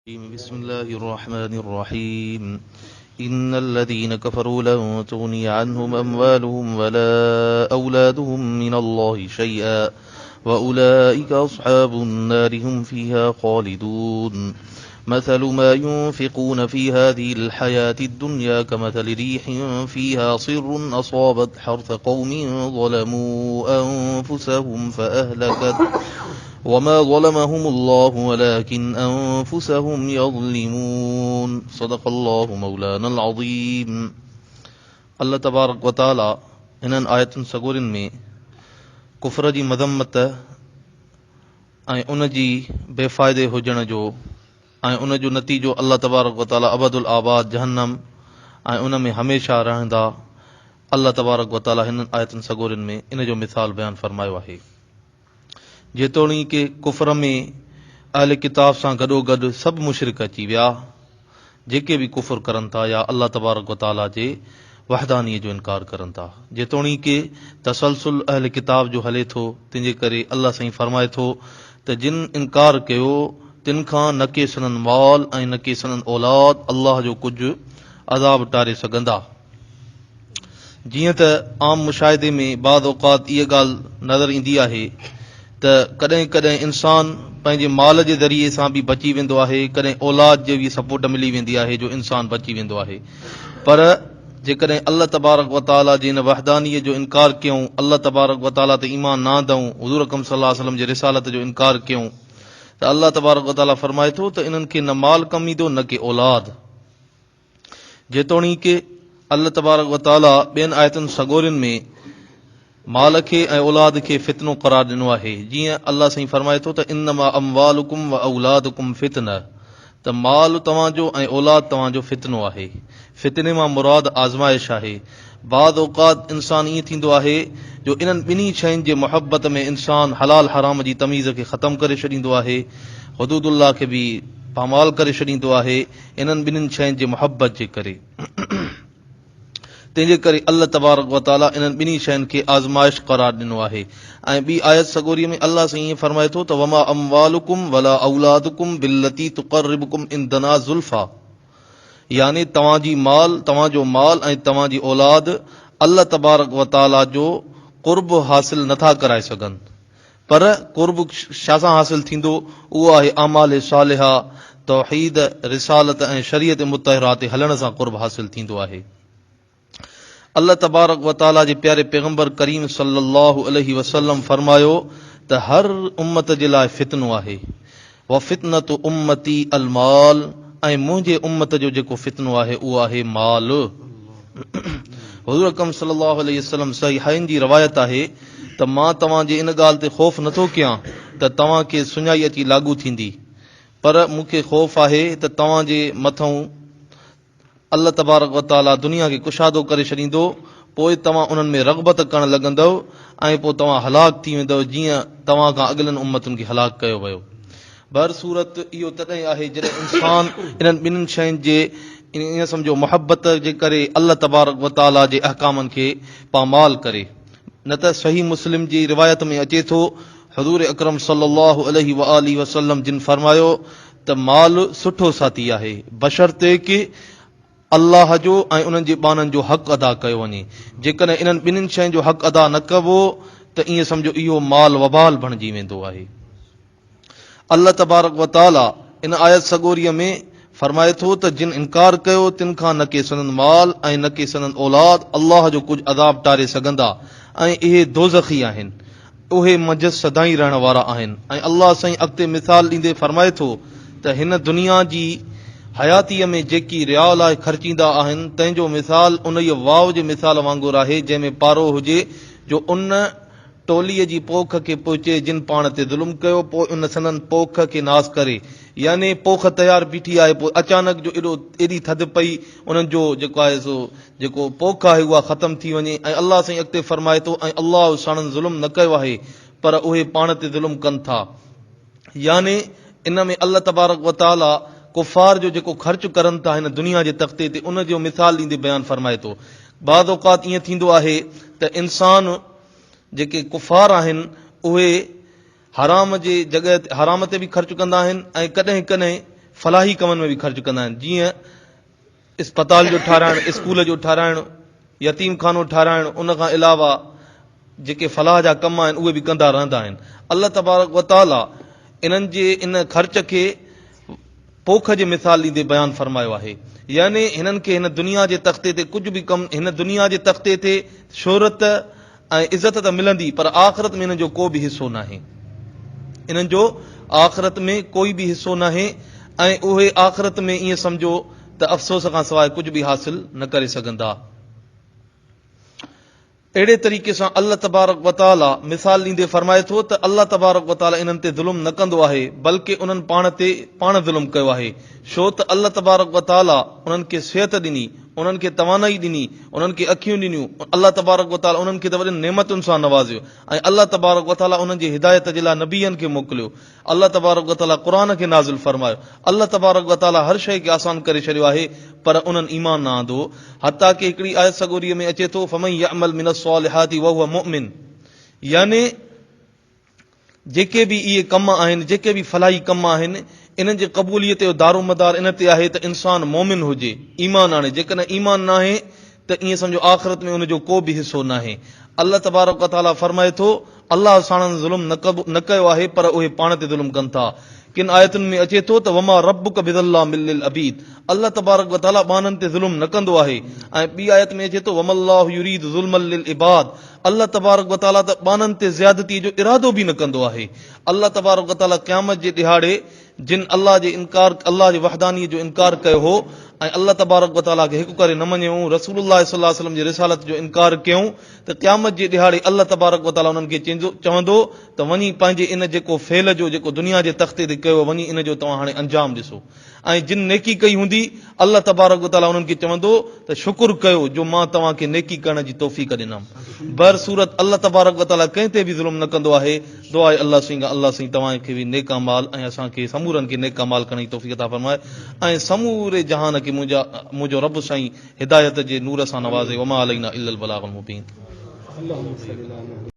بسم الله الرحمن الرحيم إن الذين كفروا لن تغني عنهم أموالهم ولا أولادهم من الله شيئا وأولئك أصحاب النار هم فيها خالدون مثل ما ينفقون في هذه الحياة الدنيا كمثل ريح فيها صر أصابت حرث قوم ظلموا أنفسهم فأهلكت وما ظلمهم الله ولكن أنفسهم يظلمون صدق الله مولانا العظيم. अल्लाह तबारक व ताला हिननि आयतुनि सगोरिन में कुफर जी मज़म्मत ऐं उन जी बेफ़ाइदे हुजण जो ऐं उन जो नतीजो अल्लाह तबारक व ताला अबदुल आबाद जहन्नम ऐं उन में हमेशह रहंदा अल्लाह तबारक व ताला हिननि आयतुनि सगोरिन में इन जो मिसाल बयानु फरमायो आहे। जेतोणीकि कुफर में अहले किताब सां गॾोगॾु सभु मुशरिक अची विया जेके बि कुफर करनि था या अल्लाह तबारक व ताला जे वहदानीअ जो इनकार करनि था। जेतोणीकि तसलसुल अहले किताब जो हले थो तंहिंजे करे अल्लाह साईं फरमाए थो त जिन इनकार कयो तिन खां न के सननि माल ऐं न के सननि औलाद अल्लाह जो कुझु अज़ाब टारे सघंदा। जीअं त आम मुशाहिदे में बाद औक़ात इहा ॻाल्हि नज़र ईंदी आहे त कॾहिं कॾहिं इंसान पंहिंजे माल जे ज़रिए सां बि बची वेंदो आहे, कॾहिं औलाद जे बि सपोर्ट मिली वेंदी आहे जो इंसान बची वेंदो आहे। पर जेकॾहिं अल्लाह तबारक व ताला जे इन वहदानीअ जो इनकार कयूं, अल्लाह तबारक व ताला ते ईमान न आणऊं, हुज़ूर अकरम सल्लल्लाहु अलैहि वसल्लम जे रिसालत जो इनकार कयूं त अल्लाह तबारक व ताला फरमाए थो त इन्हनि खे न माल कमु ईंदो न के औलाद। जेतोणीकि अल्लाह तबारक व ताला ॿियनि आयतुनि सगोरिन में माल खे ऐं औलाद खे फितनो करार ॾिनो आहे। जीअं अल्लाह साईं फरमाए थो त इन्नमा अमवालुकुम व औलादुकुम फितना, त माल तव्हांजो ऐं औलाद तव्हांजो फितनो आहे। फितने मां मुराद आज़माइश आहे। बाद औक़ात इंसान ईअं थींदो आहे जो इन्हनि ॿिन्ही शयुनि जे मुहबत में इंसान हलाल हराम जी तमीज़ खे ख़तमु करे छॾींदो आहे, हुदूदुल्लाह खे बि पामाल करे छॾींदो आहे इन्हनि ॿिन्हिनि शयुनि जे मुहबत जे करे। तंहिंजे करे अल्लाह तबारक व ताला इन्हनि ॿिन्ही शयुनि खे आज़माइश करार ॾिनो आहे। ऐं ॿी आयत सगोरीअ में अल्लाह साईं ईअं फरमाए थो त वमा अमवालुकुम वला औलादुकुम बिल्लती तुक़र्रिबुकुम इंदना ज़ुल्फा, यानी तव्हांजो माल ऐं तव्हांजी औलाद अल्लाह तबारक व ताला जो क़ुर्ब हासिल नथा कराए सघनि। पर क़ुर्ब छा सां हासिल थींदो? उहो आहे आमाल सालिहा, तौहीद, रिसालत ऐं शरीयत मुतहरा ते हलण सां क़ुर्ब हासिल थींदो आहे। अल्लाह तबारक व ताला जे प्यारे पैगंबर करीम सल्लल्लाहु अलैहि वसल्लम फरमायो त हर उम्मत जे लाइ फितनो आहे। व फितनतु उम्मती अल माल, ऐं मुंहिंजे उम्मत जो जेको फितनो आहे उहो आहे माल। हुज़ूर अकरम सल्लल्लाहु अलैहि वसल्लम सहीहैन जी रवायत आहे त मां तव्हांजे इन ॻाल्हि ते ख़ौफ़ नथो कयां त तव्हांखे सुञाई अची लागू थींदी, पर मूंखे ख़ौफ़ आहे त तव्हांजे मथां अल्लाह तबारक व ताला दुनिया खे कुशादो करे छॾींदो, पोइ तव्हां उन्हनि में रग़बत करणु लॻंदव ऐं पोइ तव्हां हलाक थी वेंदव जीअं तव्हां खां अॻिलनि उम्मतुनि खे हलाक कयो वियो। बर सूरत इहो तॾहिं आहे जॾहिं इंसान इन्हनि ॿिन्हिनि शयुनि जे ईअं सम्झो मुहबत जे करे अल्लाह तबारक व ताला जे अहकामनि खे पामाल करे। न त सही मुस्लिम जी रिवायत में अचे थो हुज़ूर अकरम सल्लल्लाहु अलैहि व आलिहि वसल्लम जिन फरमायो त माल सुठो साथी आहे बशर्ते कि अल्लाह जो ऐं उन्हनि जे बाननि जो हक़ अदा कयो वञे। जेकॾहिं इन्हनि ॿिन्हिनि शयुनि जो हक़ अदा न कबो त ईअं सम्झो इहो माल वबाल बणिजी वेंदो आहे। अल्लाह तबारक व ताला इन आयत सगोरीअ में फरमाए थो त जिन इनकार कयो तिन खां न के सननि माल ऐं न के सननि औलाद अल्लाह जो कुझु अज़ाब टारे सघंदा, ऐं इहे दोज़खी आहिनि, उहे मंझि सदाई रहण वारा आहिनि। ऐं अल्लाह साईं अॻिते मिसाल ॾींदे फरमाए थो त हिन दुनिया जी हयातीअ में जेकी रिया लाइ ख़र्चींदा आहिनि तंहिंजो मिसाल उन ई वाव जे मिसाल वांगुरु आहे जंहिंमें पारो हुजे जो उन टोलीअ जी पोख खे पहुचे जिन पाण ते ज़ुल्म कयो, पोइ उन सननि पोख खे नास करे। यानी पोख तयारु बीठी आहे, पोइ अचानक जो एॾी थधि पई उन्हनि जो जेको आहे सो जेको पोख आहे उहा ख़तमु थी वञे। ऐं अल्लाह साईं अॻिते फरमाए थो ऐं अल्लाह साणनि ज़ुल्म न कयो आहे पर उहे पाण ते ज़ुल्म कनि था। यानी इन में अल्लाह तबारक व ताला कुफार जो जेको ख़र्च करनि था हिन दुनिया जे तख़्ते ते उन जो मिसाल ॾींदे बयानु फरमाए थो। बाद औक़ात ईअं थींदो आहे त इंसान जेके कुफार आहिनि उहे हराम जे जॻह हराम ते बि ख़र्च कंदा आहिनि ऐं कॾहिं कॾहिं फलाही कमनि में बि ख़र्च कंदा आहिनि, जीअं इस्पताल जो ठाराइणु, स्कूल जो ठाराइणु, यतीम खानो ठाराइणु, उन खां अलावा जेके फलाह जा कम आहिनि उहे बि कंदा रहंदा आहिनि। अल्लाह तबारक व तआला इन्हनि जे इन ख़र्च खे पोख जी मिसाल ॾींदे बयानु फरमायो आहे, यानी हिननि खे हिन दुनिया जे तख़्ते ते कुझु बि कमु, हिन दुनिया जे तख़्ते ते शोहरत ऐं इज़त त मिलंदी, पर आख़िरत में हिननि जो को बि हिसो नाहे, इन्हनि जो आख़िरत में कोई बि हिसो नाहे, ऐं उहे आख़िरत में ईअं सम्झो त अफ़सोस खां सवाइ कुझु बि हासिल न करे सघंदा। अहिड़े तरीक़े सां अल्लाह तबारक व तआला मिसाल ॾींदे फरमाए थो त अल्लाह तबारक व तआला इन्हनि ते ज़ुल्म न कंदो आहे, बल्कि उन्हनि पाण ते पाण ज़ुल्म कयो आहे, छो त अल्लाह तबारक व तआला उन्हनि खे सिहत ॾिनी, उन्हनि खे तवानाई ॾिनी, उन्हनि खे अखियूं ॾिनियूं, अल्लाह तबारक व तआला उन्हनि खे त वॾियुनि नेमतुनि सां नवाज़ियो, ऐं अल्लाह तबारक व तआला उन्हनि जी हिदायत जे लाइ नबीअनि खे मोकिलियो, अल्लाह तबारक व तआला क़ुर खे नाज़िल फरमायो, अल्लाह तबारक व तआला हर शइ खे आसान करे छॾियो आहे, पर उन्हनि ईमान न आंदो। हता कि हिकिड़ी आयत सगोरीअ में अचे थो, फमन यअमल मिनस सालिहाति व हुव मुमिन, यानी जेके बि इहे कम आहिनि, जेके बि फलाही कम आहिनि, इन्हनि जे क़बूलियत जो दारोमदार इन ते आहे त इंसान मोमिन हुजे, ईमान आणे, जेकॾहिं ईमान न आहे त ईअं सम्झो आख़िरत में उनजो को बि हिसो न आहे। अल्लाह तबारक व तआला फरमाए थो अल्लाह साणनि ज़ुल्म न कयो आहे, पर उहे पाण ते ज़ुल्म कनि था। किन आयतुनि में अचे थो त वमा रब्बुक बिज़ल्लामिल लिल अबीद, अल्लाह तबारक व तआला बाननि ते ज़ुल्म न कंदो आहे। ऐं ॿी आयत में अचे थो वमल्लाहु युरीदु ज़ुल्मल लिल इबाद, अल्लाह तबारक व तआला त बाननि ते ज़्यादती जो इरादो बि न कंदो आहे। अल्लाह तबारक व तआला क़यामत जे ॾिहाड़े जिन अल्लाह जे वहदानीअ जो इनकार कयो हो ऐं अल्लाह तबारक व तआला खे हिकु करे न मञियो, रसूलुल्लाह सल्लल्लाहु अलैहि वसल्लम जी रिसालत जो इनकार कयूं, त क़यामत जे ॾिहाड़े अल्लाह तबारक व तआला उन्हनि खे चवंदो त वञी पंहिंजे इन जेको फेल जो जेको दुनिया जे तख़्ते ते कयो, वञी इन जो तव्हां हाणे अंजाम ॾिसो। ऐं जिन नेकी कई हूंदी अल्लाह तबारक व तआला उन्हनि खे चवंदो त शुक्र कयो जो मां तव्हांखे नेकी करण जी तौफ़ीक़ ॾिनमि। बर सूरत अल्लाह तबारक व तआला कंहिं ते बि ज़ुल्म न कंदो आहे। दुआ आहे अल्लाह साईं तव्हांखे बि नेका माल ऐं असांखे समूरनि खे नेका माल करण जी तौफ़ीक़ अता फरमाए, ऐं समूरे जहान खे मुंहिंजो रब साईं हिदायत जे नूर सां नवाज़े। वमा अलैना इल्लल बलागुल मुबीन।